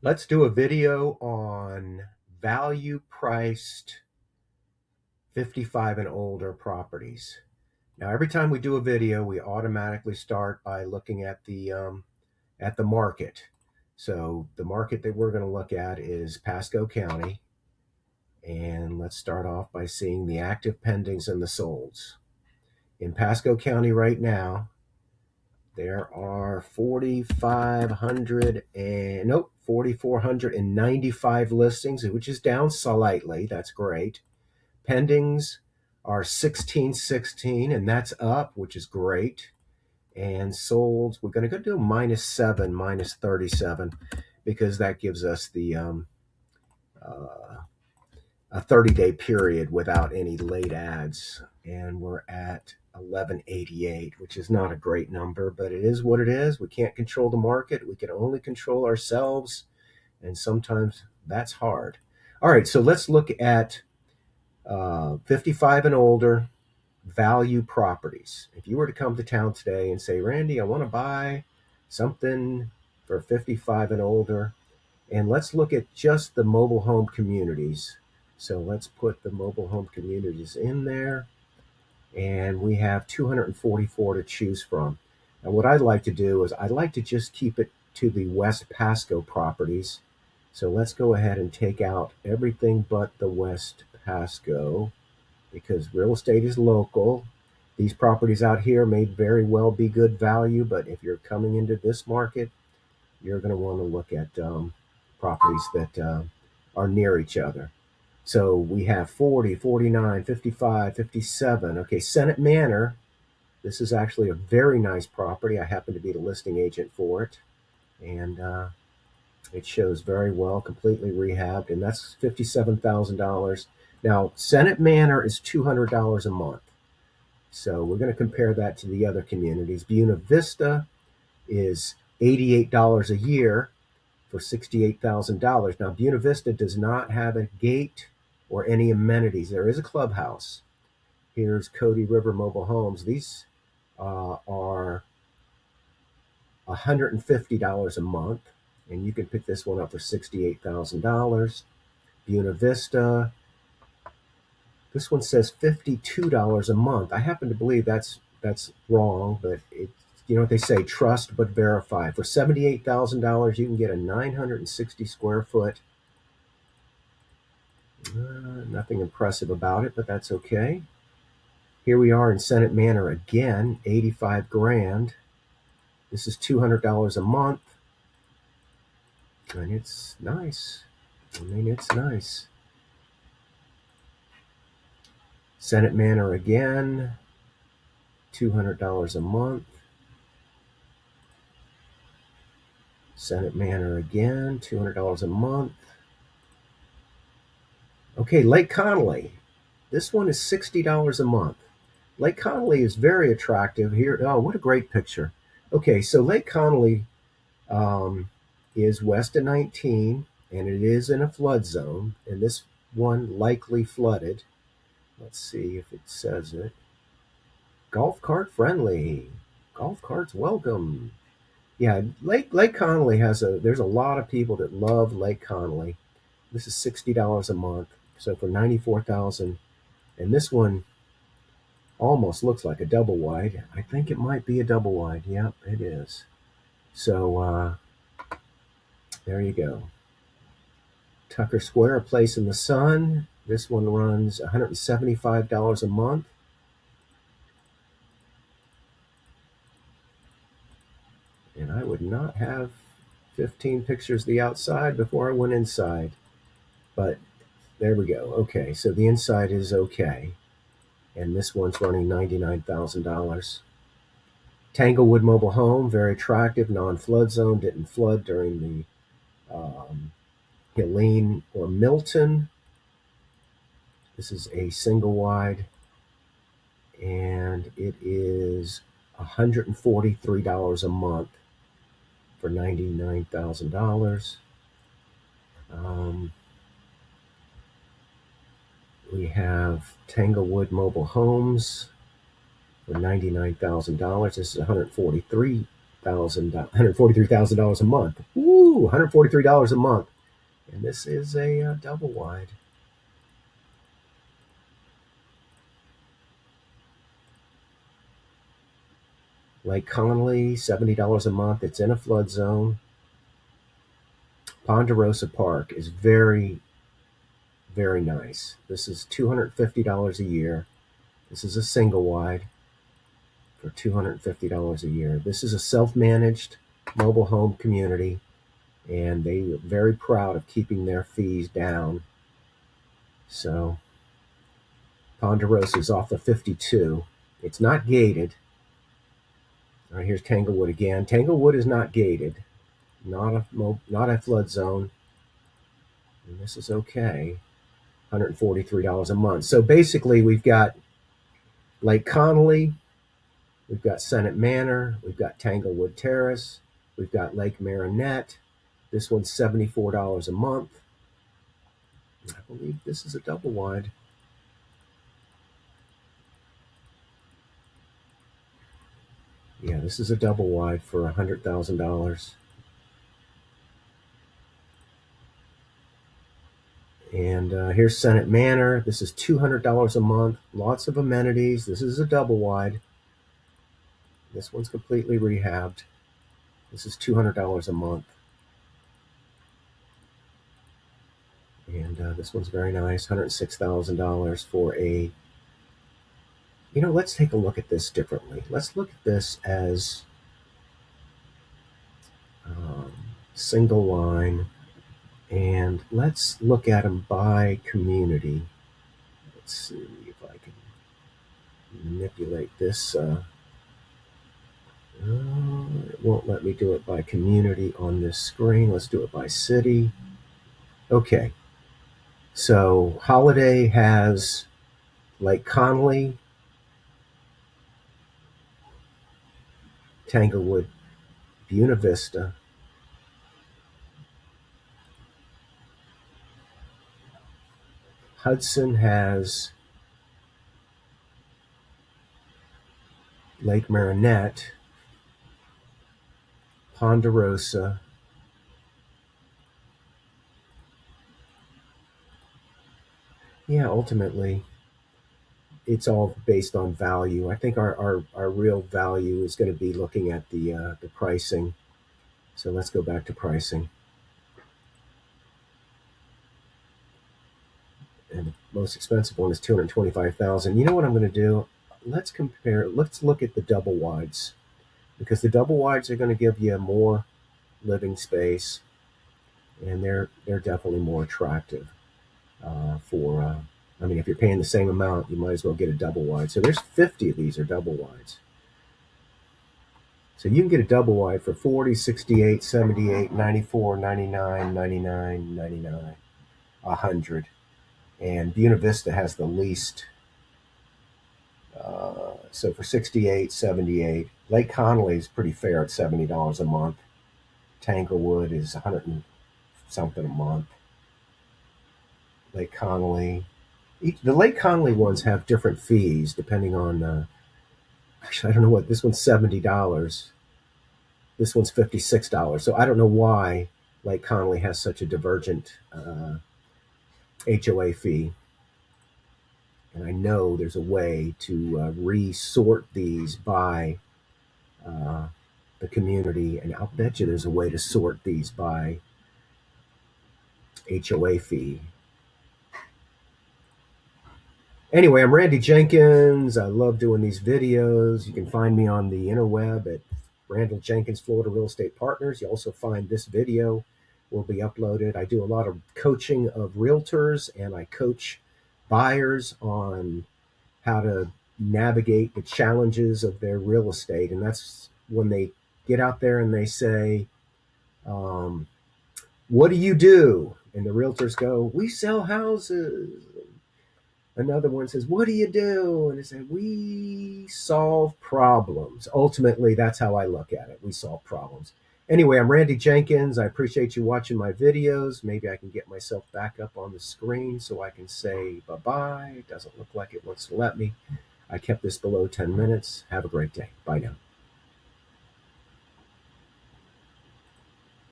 Let's do a video on value priced 55 and older properties. Now, every time we do a video, we automatically start by looking at the market. So the market that we're going to look at is Pasco County. And let's start off by seeing the active pendings and the solds. In Pasco County right now, there are 4,495 listings, which is down slightly. That's great. Pendings are 1616, and that's up, which is great. And solds, we're going to go do -7, -37, because that gives us uh, a 30-day period without any late ads. And we're at 1188, which is not a great number, but it is what it is. We can't control the market. We can only control ourselves. And sometimes that's hard. All right, so let's look at 55 and older value properties. If you were to come to town today and say, Randy, I want to buy something for 55 and older, and let's look at just the mobile home communities. So let's put the mobile home communities in there, and we have 244 to choose from. And what I'd like to do is I'd like to just keep it to the West Pasco properties. So let's go ahead and take out everything but the West Pasco, because real estate is local. These properties out here may very well be good value, but if you're coming into this market, you're going to want to look at properties that are near each other. So we have 40, 49, 55, 57. Okay, Senate Manor. This is actually a very nice property. I happen to be the listing agent for it. And it shows very well, completely rehabbed, and that's $57,000. Now, Senate Manor is $200 a month. So we're going to compare that to the other communities. Buena Vista is $88 a year for $68,000. Now, Buena Vista does not have a gate or any amenities. There is a clubhouse. Here's Cody River Mobile Homes. These are $150 a month, and you can pick this one up for $68,000. Buena Vista, this one says $52 a month. I happen to believe that's wrong, but it, you know what they say, trust but verify. For $78,000, you can get a 960 square foot. Nothing impressive about it, but that's okay. Here we are in Senate Manor again, 85 grand. This is $200 a month, and it's nice. I mean, it's nice. Senate Manor again, $200 a month. Senate Manor again, $200 a month. Okay, Lake Connolly. This one is $60 a month. Lake Connolly is very attractive here. Oh, what a great picture. Okay, so Lake Connolly is west of 19, and it is in a flood zone, and this one likely flooded. Let's see if it says it. Golf cart friendly. Golf carts welcome. Yeah, Lake Connolly there's a lot of people that love Lake Connolly. This is $60 a month. So for 94,000, and this one almost looks like a double wide. I think it might be a double wide. Yep, it is. So there you go. Tucker Square, A Place in the Sun. This one runs $175 a month. And I would not have 15 pictures of the outside before I went inside. But there we go. Okay, so the inside is okay. And this one's running $99,000. Tanglewood Mobile Home, very attractive, non-flood zone, didn't flood during the Helene or Milton. This is a single wide, and it is $143 a month for $99,000. We have Tanglewood Mobile Homes for $99,000. This is $143,000 $143,000 a month. Woo, $143 a month. And this is a double wide. Lake Connolly, $70 a month. It's in a flood zone. Ponderosa Park is very, very nice. This is $250 a year. This is a single wide for $250 a year. This is a self-managed mobile home community, and they are very proud of keeping their fees down. So Ponderosa is off of 52. It's not gated. All right, here's Tanglewood again. Tanglewood is not gated, not a flood zone, and this is okay. $143 a month. So basically, we've got Lake Connolly, we've got Senate Manor, we've got Tanglewood Terrace, we've got Lake Marinette. This one's $74 a month. I believe this is a double wide. Yeah, this is a double wide for $100,000. And here's Senate Manor. This is $200 a month. Lots of amenities. This is a double wide. This one's completely rehabbed. This is $200 a month. And this one's very nice. $106,000 for a... You know, let's take a look at this differently. Let's look at this as single line, and let's look at them by community. Let's see if I can manipulate this. It won't let me do it by community on this screen. Let's do it by city. Okay. So Holiday has Lake Connolly, Tanglewood, Buena Vista, Hudson has Lake Marinette, Ponderosa, yeah, ultimately, it's all based on value. I think our real value is going to be looking at the pricing. So let's go back to pricing. And the most expensive one is $225,000. You know what I'm going to do? Let's compare. Let's look at the double wides, because the double wides are going to give you more living space, and they're definitely more attractive. I mean, if you're paying the same amount, you might as well get a double wide. So there's 50 of these are double wides. So you can get a double wide for 40, 68, 78, 94, 99, 99, 99, 100. And Buena Vista has the least. So for 68, 78. Lake Connolly is pretty fair at $70 a month. Tanglewood is 100 and something a month. Lake Connolly. The Lake Connolly ones have different fees depending on, actually, I don't know what, this one's $70. This one's $56. So I don't know why Lake Connolly has such a divergent HOA fee. And I know there's a way to resort these by the community, and I'll bet you there's a way to sort these by HOA fee. Anyway, I'm Randy Jenkins. I love doing these videos. You can find me on the interweb at Randal Jenkins, Florida Real Estate Partners. You also find this video will be uploaded. I do a lot of coaching of realtors, and I coach buyers on how to navigate the challenges of their real estate. And that's when they get out there and they say, what do you do? And the realtors go, we sell houses. Another one says, what do you do? And they say, we solve problems. Ultimately, that's how I look at it. We solve problems. Anyway, I'm Randy Jenkins. I appreciate you watching my videos. Maybe I can get myself back up on the screen so I can say bye-bye. It doesn't look like it wants to let me. I kept this below 10 minutes. Have a great day. Bye now.